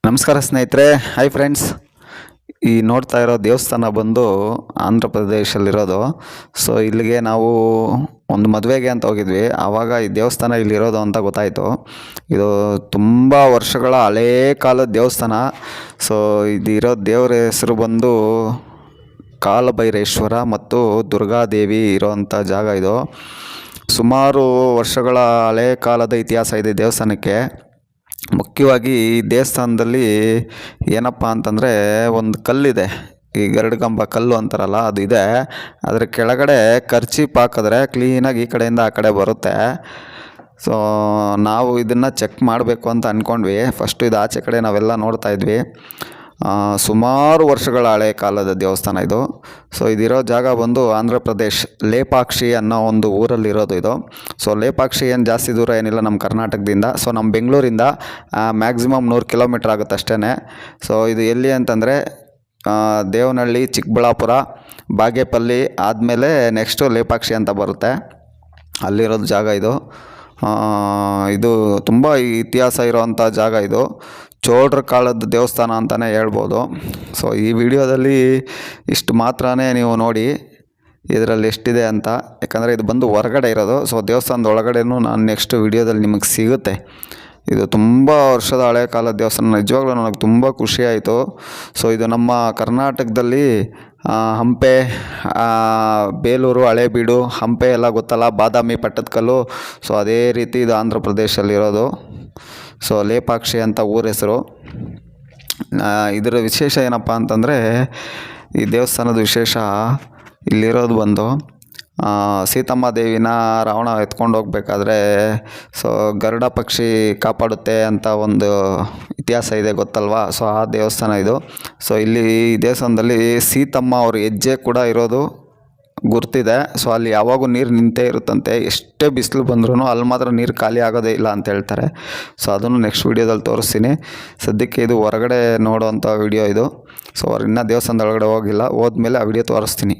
ನಮಸ್ಕಾರ ಸ್ನೇಹಿತರೆ, hi friends. ಈ ನೋಡ್ತಾ ಇರೋ ದೇವಸ್ಥಾನ ಬಂದು ಆಂಧ್ರ ಪ್ರದೇಶಲ್ಲಿರೋದು. ಸೊ ಇಲ್ಲಿಗೆ ನಾವು ಒಂದು ಮದುವೆಗೆ ಅಂತ ಹೋಗಿದ್ವಿ. ಆವಾಗ ಈ ದೇವಸ್ಥಾನ ಇಲ್ಲಿರೋದು ಅಂತ ಗೊತ್ತಾಯಿತು. ಇದು ತುಂಬ ವರ್ಷಗಳ ಹಳೇ ಕಾಲದ ದೇವಸ್ಥಾನ. ಸೊ ಇದಿರೋ ದೇವರ ಹೆಸರು ಬಂದು ಕಾಲಭೈರೇಶ್ವರ ಮತ್ತು ದುರ್ಗಾದೇವಿ ಇರೋವಂಥ ಜಾಗ ಇದು. ಸುಮಾರು ವರ್ಷಗಳ ಹಳೇ ಕಾಲದ ಇತಿಹಾಸ ಇದೆ ದೇವಸ್ಥಾನಕ್ಕೆ. ಮುಖ್ಯವಾಗಿ ಈ ದೇವಸ್ಥಾನದಲ್ಲಿ ಏನಪ್ಪ ಅಂತಂದರೆ ಒಂದು ಕಲ್ಲಿದೆ, ಈ ಗರುಡಗಂಬ ಕಲ್ಲು ಅಂತಾರಲ್ಲ ಅದು ಇದೆ. ಅದರ ಕೆಳಗಡೆ ಕರ್ಚೀಪ್ ಹಾಕಿದ್ರೆ ಕ್ಲೀನಾಗಿ ಈ ಕಡೆಯಿಂದ ಆ ಕಡೆ ಬರುತ್ತೆ. ಸೊ ನಾವು ಇದನ್ನು ಚೆಕ್ ಮಾಡಬೇಕು ಅಂತ ಅಂದ್ಕೊಂಡ್ವಿ. ಫಸ್ಟು ಇದು ಆಚೆ ಕಡೆ ನಾವೆಲ್ಲ ನೋಡ್ತಾ ಇದ್ವಿ. ಸುಮಾರು ವರ್ಷಗಳ ಹಳೆ ಕಾಲದ ದೇವಸ್ಥಾನ ಇದು. ಸೊ ಇದಿರೋ ಜಾಗ ಬಂದು ಆಂಧ್ರ ಪ್ರದೇಶ್ ಲೇಪಾಕ್ಷಿ ಅನ್ನೋ ಒಂದು ಊರಲ್ಲಿರೋದು ಇದು. ಸೊ ಲೇಪಾಕ್ಷಿ ಏನು ಜಾಸ್ತಿ ದೂರ ಏನಿಲ್ಲ ನಮ್ಮ ಕರ್ನಾಟಕದಿಂದ. ಸೊ ನಮ್ಮ ಬೆಂಗಳೂರಿಂದ ಮ್ಯಾಕ್ಸಿಮಮ್ 100 ಕಿಲೋಮೀಟ್ರ್ ಆಗುತ್ತೆ ಅಷ್ಟೇ. ಸೊ ಇದು ಎಲ್ಲಿ ಅಂತಂದರೆ ದೇವನಹಳ್ಳಿ, ಚಿಕ್ಕಬಳ್ಳಾಪುರ, ಬಾಗೇಪಲ್ಲಿ ಆದಮೇಲೆ ನೆಕ್ಸ್ಟು ಲೇಪಾಕ್ಷಿ ಅಂತ ಬರುತ್ತೆ. ಅಲ್ಲಿರೋದು ಜಾಗ ಇದು. ಇದು ತುಂಬ ಇತಿಹಾಸ ಇರೋವಂಥ ಜಾಗ ಇದು. ಚೋಳರ ಕಾಲದ ದೇವಸ್ಥಾನ ಅಂತಲೇ ಹೇಳ್ಬೋದು. ಸೊ ಈ ವಿಡಿಯೋದಲ್ಲಿ ಇಷ್ಟು ಮಾತ್ರನೇ ನೀವು ನೋಡಿ ಇದರಲ್ಲಿ ಎಷ್ಟಿದೆ ಅಂತ. ಯಾಕಂದರೆ ಇದು ಬಂದು ಹೊರಗಡೆ ಇರೋದು. ಸೊ ದೇವಸ್ಥಾನದ ಒಳಗಡೆನೂ ನಾನು ನೆಕ್ಸ್ಟ್ ವಿಡಿಯೋದಲ್ಲಿ ನಿಮಗೆ ಸಿಗುತ್ತೆ. ಇದು ತುಂಬ ವರ್ಷದ ಹಳೆ ಕಾಲದ ದೇವಸ್ಥಾನ. ನಿಜವಾಗ್ಲೂ ನನಗೆ ತುಂಬ ಖುಷಿಯಾಯಿತು. ಸೊ ಇದು ನಮ್ಮ ಕರ್ನಾಟಕದಲ್ಲಿ ಹಂಪೆ, ಬೇಲೂರು, ಹಳೇಬೀಡು, ಹಂಪೆ ಎಲ್ಲ ಗೊತ್ತಲ್ಲ, ಬಾದಾಮಿ, ಪಟ್ಟದಕಲ್ಲು. ಸೊ ಅದೇ ರೀತಿ ಇದು ಆಂಧ್ರ ಪ್ರದೇಶಲ್ಲಿರೋದು. ಸೊ ಲೇಪಾಕ್ಷಿ ಅಂತ ಊರ ಹೆಸರು. ಇದರ ವಿಶೇಷ ಏನಪ್ಪ ಅಂತಂದರೆ, ಈ ದೇವಸ್ಥಾನದ ವಿಶೇಷ ಇಲ್ಲಿರೋದು ಬಂದು ಸೀತಮ್ಮ ದೇವಿನ ರಾವಣ ಎತ್ಕೊಂಡು ಹೋಗ್ಬೇಕಾದ್ರೆ ಸೊ ಗರುಡ ಪಕ್ಷಿ ಕಾಪಾಡುತ್ತೆ ಅಂತ ಒಂದು ಇತಿಹಾಸ ಇದೆ, ಗೊತ್ತಲ್ವಾ. ಸೊ ಆ ದೇವಸ್ಥಾನ ಇದು. ಸೊ ಇಲ್ಲಿ ಈ ದೇವಸ್ಥಾನದಲ್ಲಿ ಸೀತಮ್ಮ ಅವ್ರ ಹೆಜ್ಜೆ ಕೂಡ ಇರೋದು ಗುರ್ತಿದೆ. ಸೊ ಅಲ್ಲಿ ಯಾವಾಗೂ ನೀರು ನಿಂತೇ ಇರುತ್ತಂತೆ. ಎಷ್ಟೇ ಬಿಸಿಲು ಬಂದ್ರೂ ಅಲ್ಲಿ ಮಾತ್ರ ನೀರು ಖಾಲಿ ಆಗೋದೇ ಇಲ್ಲ ಅಂತ ಹೇಳ್ತಾರೆ. ಸೊ ಅದನ್ನು ನೆಕ್ಸ್ಟ್ ವೀಡಿಯೋದಲ್ಲಿ ತೋರಿಸ್ತೀನಿ. ಸದ್ಯಕ್ಕೆ ಇದು ಹೊರಗಡೆ ನೋಡೋವಂಥ ವಿಡಿಯೋ ಇದು. ಸೊ ಇನ್ನೂ ದೇವಸ್ಥಾನದ ಒಳಗಡೆ ಹೋಗಿಲ್ಲ, ಹೋದ್ಮೇಲೆ ಆ ವಿಡಿಯೋ ತೋರಿಸ್ತೀನಿ.